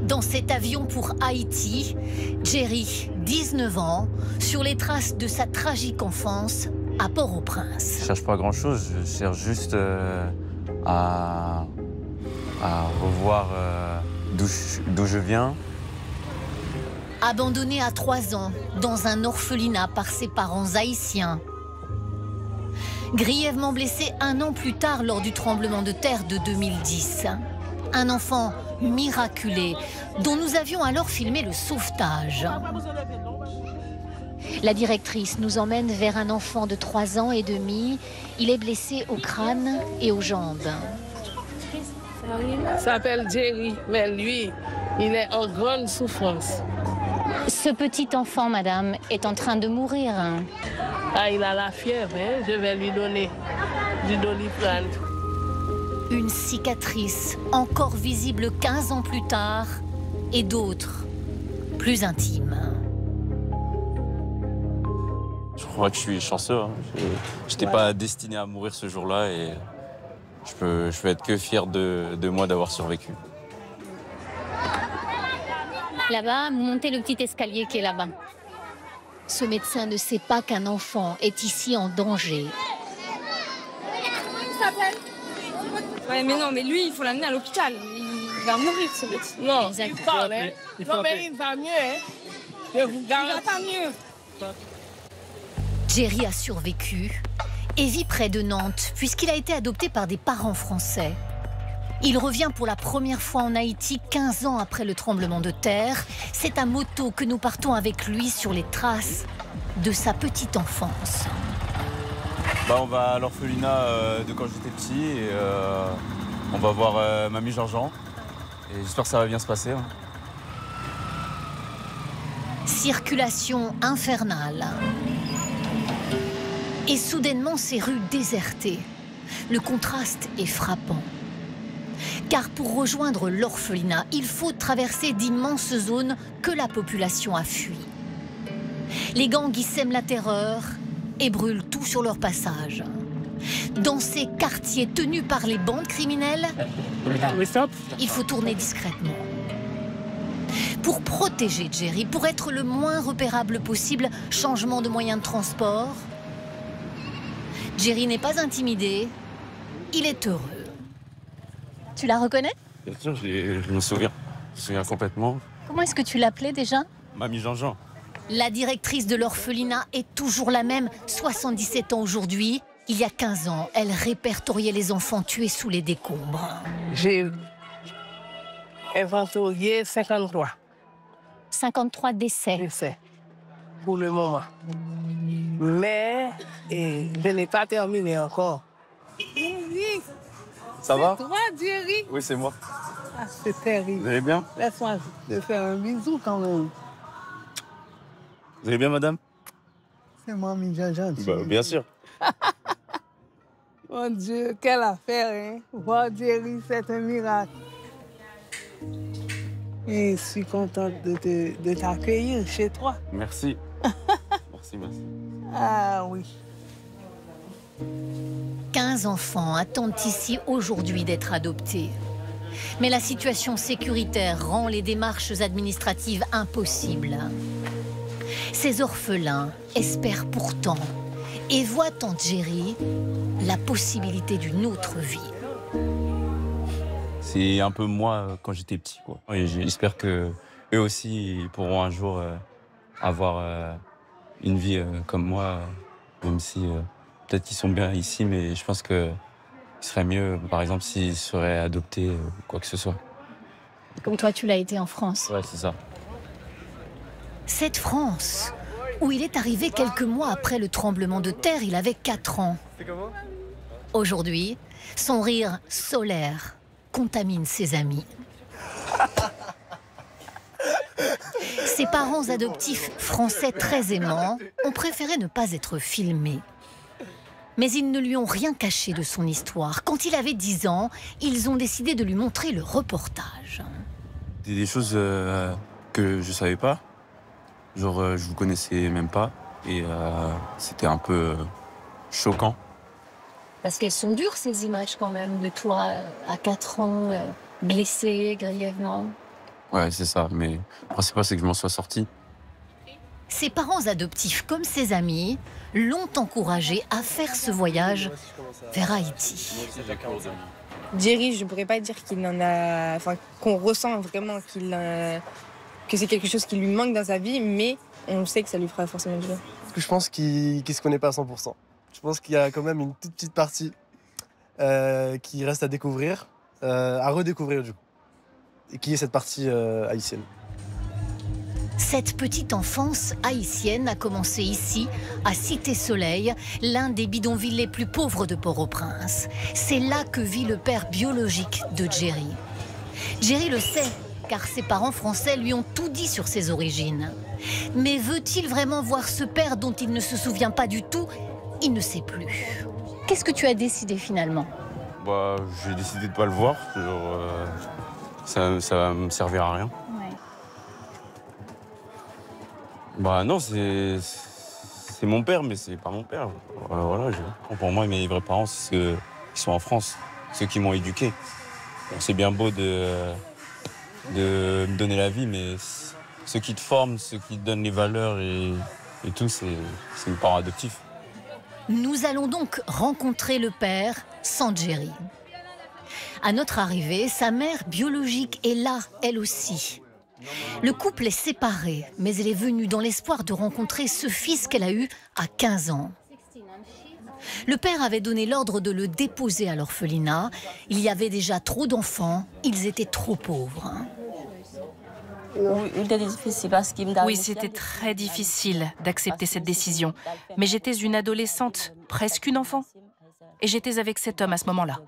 Dans cet avion pour Haïti, Jerry, 19 ans, sur les traces de sa tragique enfance à Port-au-Prince. Je cherche pas grand-chose, je cherche juste à revoir d'où je viens. Abandonné à 3 ans dans un orphelinat par ses parents haïtiens. Grièvement blessé 1 an plus tard lors du tremblement de terre de 2010. Un enfant miraculé dont nous avions alors filmé le sauvetage. La directrice nous emmène vers un enfant de 3 ans et demi. Il est blessé au crâne et aux jambes. Il s'appelle Jerry, mais lui, il est en grande souffrance. Ce petit enfant, madame, est en train de mourir. Ah, il a la fièvre, hein? Je vais lui donner du Doliprane. Une cicatrice encore visible 15 ans plus tard et d'autres plus intimes. Je crois que je suis chanceux. Hein. Je n'étais pas destiné à mourir ce jour-là et je peux être que fier de moi d'avoir survécu. Là-bas, montez le petit escalier qui est là-bas. Ce médecin ne sait pas qu'un enfant est ici en danger. Ouais, mais non, mais lui, il faut l'amener à l'hôpital. Il va mourir, ce médecin. Non, il parle, hein? Non, mais il va mieux, hein? Je vous garantis. Il va pas mieux. Jerry a survécu et vit près de Nantes puisqu'il a été adopté par des parents français. Il revient pour la première fois en Haïti 15 ans après le tremblement de terre. C'est à moto que nous partons avec lui sur les traces de sa petite enfance. On va à l'orphelinat de quand j'étais petit et on va voir Mamie Jean-Jean. Et j'espère que ça va bien se passer. Hein. Circulation infernale. Et soudainement, ces rues désertées. Le contraste est frappant. Car pour rejoindre l'orphelinat, il faut traverser d'immenses zones que la population a fui. Les gangs y sèment la terreur et brûlent tout sur leur passage. Dans ces quartiers tenus par les bandes criminelles, il faut tourner discrètement. Pour protéger Jerry, pour être le moins repérable possible, changement de moyen de transport. Jerry n'est pas intimidé, il est heureux. Tu la reconnais? Bien sûr, je me souviens. Je me souviens complètement. Comment est-ce que tu l'appelais déjà? Mamie Jean-Jean. La directrice de l'orphelinat est toujours la même, 77 ans aujourd'hui. Il y a 15 ans, elle répertoriait les enfants tués sous les décombres. J'ai inventorié 53 53 décès. décès pour le moment. Mais je n'ai pas terminé encore. Ça va? Toi, Jerry? Oui, c'est moi. Ah, c'est terrible. Vous allez bien? Laisse-moi te faire un bisou quand même. Vous allez bien, madame? C'est Mamie Jean-Jean. Bien sûr. Mon Dieu, quelle affaire, hein? Voir Jerry, c'est un miracle. Et je suis contente de t'accueillir chez toi. Merci. Merci. Ah oui. 15 enfants attendent ici aujourd'hui d'être adoptés. Mais la situation sécuritaire rend les démarches administratives impossibles. Ces orphelins espèrent pourtant et voient en Jerry la possibilité d'une autre vie. C'est un peu moi quand j'étais petit, quoi. Et j'espère que eux aussi pourront un jour avoir une vie comme moi, même si peut-être qu'ils sont bien ici, mais je pense que ce serait mieux, par exemple, s'ils seraient adoptés ou quoi que ce soit. Comme toi, tu l'as été en France. Ouais, c'est ça. Cette France, où il est arrivé quelques mois après le tremblement de terre, il avait 4 ans. Aujourd'hui, son rire solaire contamine ses amis. Ses parents adoptifs français très aimants ont préféré ne pas être filmés. Mais ils ne lui ont rien caché de son histoire. Quand il avait 10 ans, ils ont décidé de lui montrer le reportage. Des choses que je savais pas. Genre, je vous connaissais même pas. Et c'était un peu choquant. Parce qu'elles sont dures, ces images, quand même, de toi à 4 ans, blessé grièvement. Ouais, c'est ça. Mais le principal, c'est que je m'en sois sorti. Ses parents adoptifs comme ses amis l'ont encouragé à faire ce voyage vers Haïti. Jerry, je ne pourrais pas dire qu'il en a, enfin, qu'on ressent vraiment que c'est quelque chose qui lui manque dans sa vie, mais on sait que ça lui fera forcément du bien. Parce que je pense qu'il ne se connaît pas à 100%. Je pense qu'il y a quand même une toute petite partie qui reste à découvrir, à redécouvrir du coup, et qui est cette partie haïtienne. Cette petite enfance haïtienne a commencé ici, à Cité-Soleil, l'un des bidonvilles les plus pauvres de Port-au-Prince. C'est là que vit le père biologique de Jerry. Jerry le sait, car ses parents français lui ont tout dit sur ses origines. Mais veut-il vraiment voir ce père dont il ne se souvient pas du tout? Il ne sait plus. Qu'est-ce que tu as décidé finalement? Bah, j'ai décidé de ne pas le voir. Ça va me servir à rien. Bah non, c'est mon père, mais c'est pas mon père. Voilà, pour moi, mes vrais parents, c'est ceux qui sont en France, ceux qui m'ont éduqué. Bon, c'est bien beau de me donner la vie, mais ceux qui te forment, ceux qui te donnent les valeurs et tout, c'est mes parents adoptifs. Nous allons donc rencontrer le père sans Jerry. À notre arrivée, sa mère biologique est là, elle aussi. Le couple est séparé, mais elle est venue dans l'espoir de rencontrer ce fils qu'elle a eu à 15 ans. Le père avait donné l'ordre de le déposer à l'orphelinat. Il y avait déjà trop d'enfants, ils étaient trop pauvres. Oui, c'était très difficile d'accepter cette décision. Mais j'étais une adolescente, presque une enfant. Et j'étais avec cet homme à ce moment-là.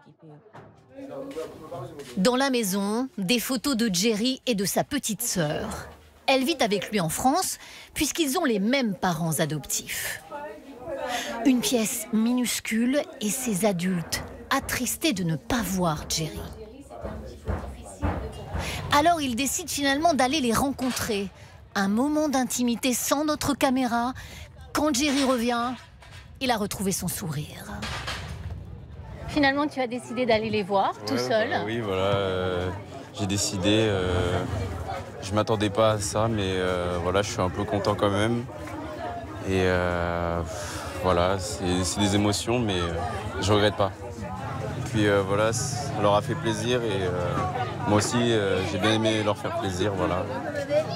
Dans la maison, des photos de Jerry et de sa petite sœur. Elle vit avec lui en France, puisqu'ils ont les mêmes parents adoptifs. Une pièce minuscule et ces adultes, attristés de ne pas voir Jerry. Alors il décide finalement d'aller les rencontrer. Un moment d'intimité sans notre caméra. Quand Jerry revient, il a retrouvé son sourire. Finalement, tu as décidé d'aller les voir tout seul. Oui, voilà. J'ai décidé. Je m'attendais pas à ça, mais voilà, je suis un peu content quand même. Et voilà, c'est des émotions, mais je regrette pas. Et puis voilà, ça leur a fait plaisir et moi aussi, j'ai bien aimé leur faire plaisir, voilà.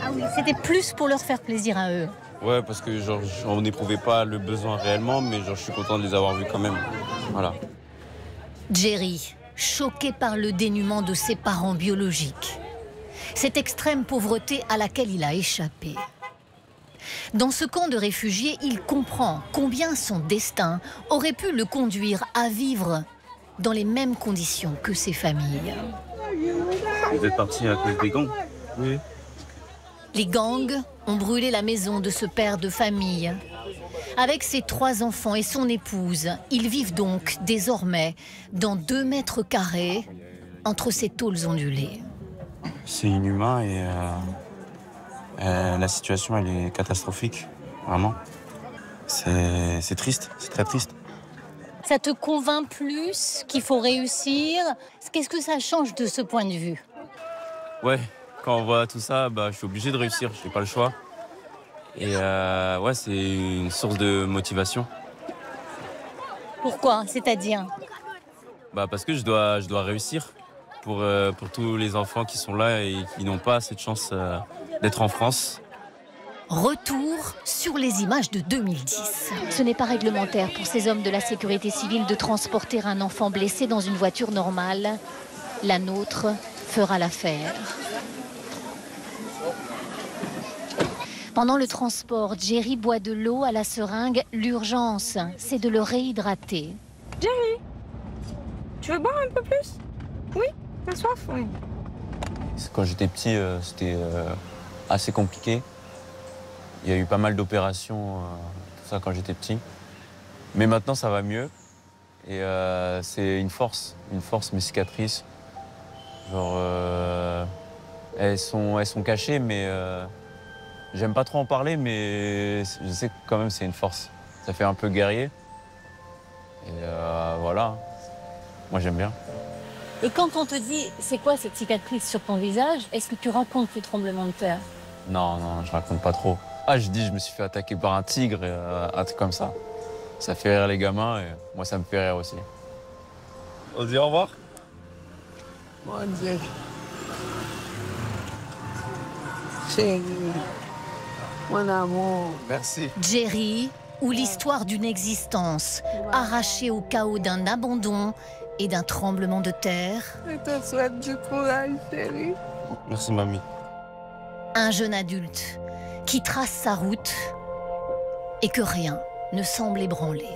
Ah oui, c'était plus pour leur faire plaisir à eux. Ouais, parce que genre, on n'éprouvait pas le besoin réellement, mais genre, je suis content de les avoir vus quand même. Voilà. Jerry, choqué par le dénuement de ses parents biologiques. Cette extrême pauvreté à laquelle il a échappé. Dans ce camp de réfugiés, il comprend combien son destin aurait pu le conduire à vivre dans les mêmes conditions que ses familles. Vous êtes parti à cause des gangs? Oui. Les gangs ont brûlé la maison de ce père de famille. Avec ses 3 enfants et son épouse, ils vivent donc désormais dans 2 mètres carrés entre ces tôles ondulées. C'est inhumain et la situation elle est catastrophique, vraiment. C'est triste, c'est très triste. Ça te convainc plus qu'il faut réussir? Qu'est-ce que ça change de ce point de vue? Ouais, quand on voit tout ça, bah, je suis obligé de réussir, je n'ai pas le choix. Et ouais, c'est une source de motivation. Pourquoi? C'est-à-dire? Bah, parce que je dois réussir pour tous les enfants qui sont là et qui n'ont pas cette chance d'être en France. Retour sur les images de 2010. Ce n'est pas réglementaire pour ces hommes de la sécurité civile de transporter un enfant blessé dans une voiture normale. La nôtre fera l'affaire. Pendant le transport, Jerry boit de l'eau à la seringue. L'urgence, c'est de le réhydrater. Jerry, tu veux boire un peu plus? Oui, t'as soif? Oui. Quand j'étais petit, c'était assez compliqué. Il y a eu pas mal d'opérations, tout ça quand j'étais petit. Mais maintenant, ça va mieux. Et c'est une force, mes cicatrices. Genre, elles sont cachées, mais j'aime pas trop en parler, mais je sais que quand même c'est une force. Ça fait un peu guerrier. Et voilà, moi j'aime bien. Et quand on te dit, c'est quoi cette cicatrice sur ton visage, est-ce que tu racontes les tremblements de terre? Non, je raconte pas trop. Ah, je dis, je me suis fait attaquer par un tigre, et, un truc comme ça. Ça fait rire les gamins et moi, ça me fait rire aussi. On se dit au revoir? Mon Dieu. Chérie, mon amour. Merci. Jerry, ou l'histoire d'une existence arrachée au chaos d'un abandon et d'un tremblement de terre. Je te souhaite du courage, chérie. Merci, mamie. Un jeune adulte qui trace sa route et que rien ne semble ébranler.